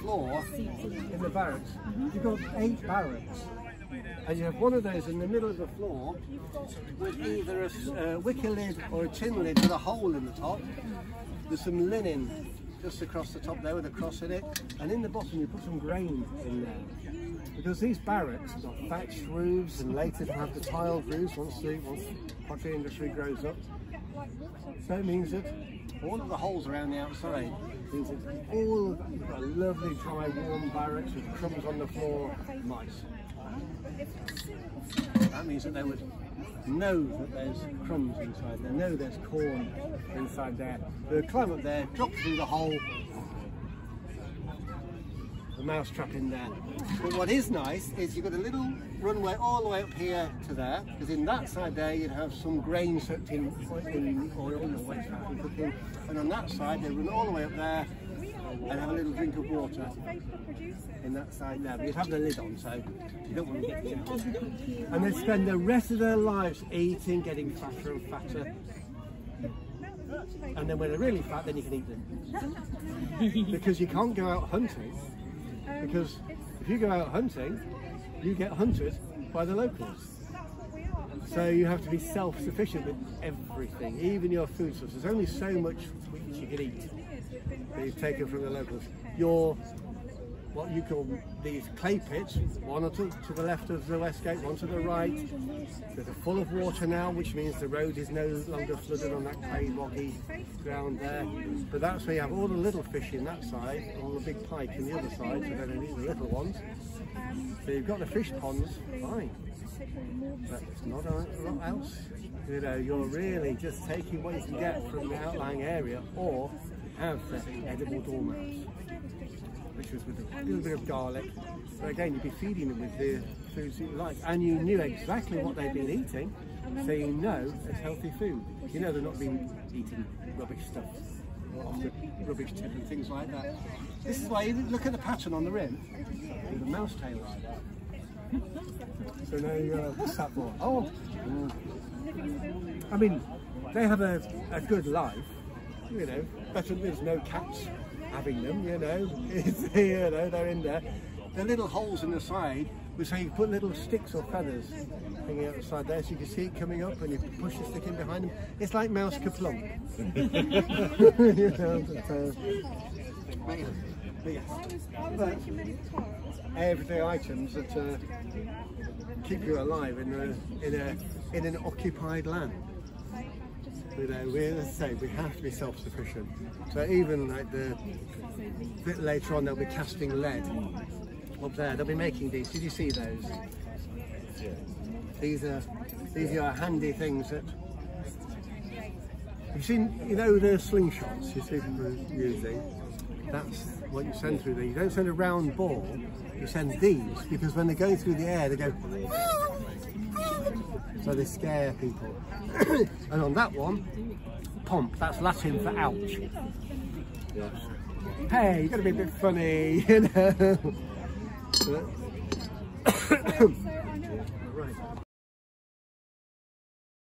floor in the barracks. You've got 8 barracks. And you have one of those in the middle of the floor with either a wicker lid or a tin lid with a hole in the top. There's some linen just across the top there with a cross in it. And in the bottom you put some grain in there. Because these barracks have got thatched roofs and later they'll have the tiled roofs once the pottery industry grows up. So it means that all of the holes around the outside means that all of you've got a lovely dry warm barracks with crumbs on the floor, mice. That means that they would know that there's crumbs inside there, know there's corn inside there. They'll climb up there, drop through the hole, the mouse trap in there. But what is nice is you've got a little runway all the way up here to there, because in that side there you'd have some grain soaked in oil and waste from cooking, and on that side they run all the way up there and have a little drink of water in that side there. But you'd have the lid on, so you don't want to get it. And they spend the rest of their lives eating, getting fatter and fatter. And then when they're really fat, then you can eat them. Because you can't go out hunting, because if you go out hunting, you get hunted by the locals. So you have to be self-sufficient with everything, even your food source. There's only so much wheat you can eat that you've taken from the locals. Your, what you call these clay pits, one to the left of the west gate, one to the right. They're full of water now, which means the road is no longer flooded on that clay boggy ground there. But that's where you have all the little fish in that side, all the big pike in the other side, so they don't eat the little ones. So you've got the fish ponds, fine. But it's not a lot else. You know, you're really just taking what you can get from the outlying area, or have the edible dormouse, which was with a little bit of garlic. But again, you'd be feeding them with the foods that you like, and you knew exactly what they'd been eating, so you know it's healthy food. You know they're not been eating rubbish stuff, off the rubbish tip and things like that. This is why you look at the pattern on the rim, with the mouse tail right there. So now, what's that for? Oh, I mean, they have a good life, you know, better than there's no cats having them, you know, you know, they're in there. The little holes in the side, so you put little sticks or feathers hanging out the side there so you can see it coming up and you push the stick in behind them. It's like mouse kaplunk. You know, but everyday items that keep you alive in an occupied land. You know, as I say, we have to be self-sufficient. So even like the bit later on, they'll be casting lead up there. They'll be making these. Did you see those? Yeah. These are handy things that. You've seen, you know, the slingshots you see people using. That's what you send through there. You don't send a round ball. You send these because when they go through the air, they go. So they scare people. And on that one, pomp, that's Latin for ouch. Yes. Hey, you've got to be a bit funny, you know.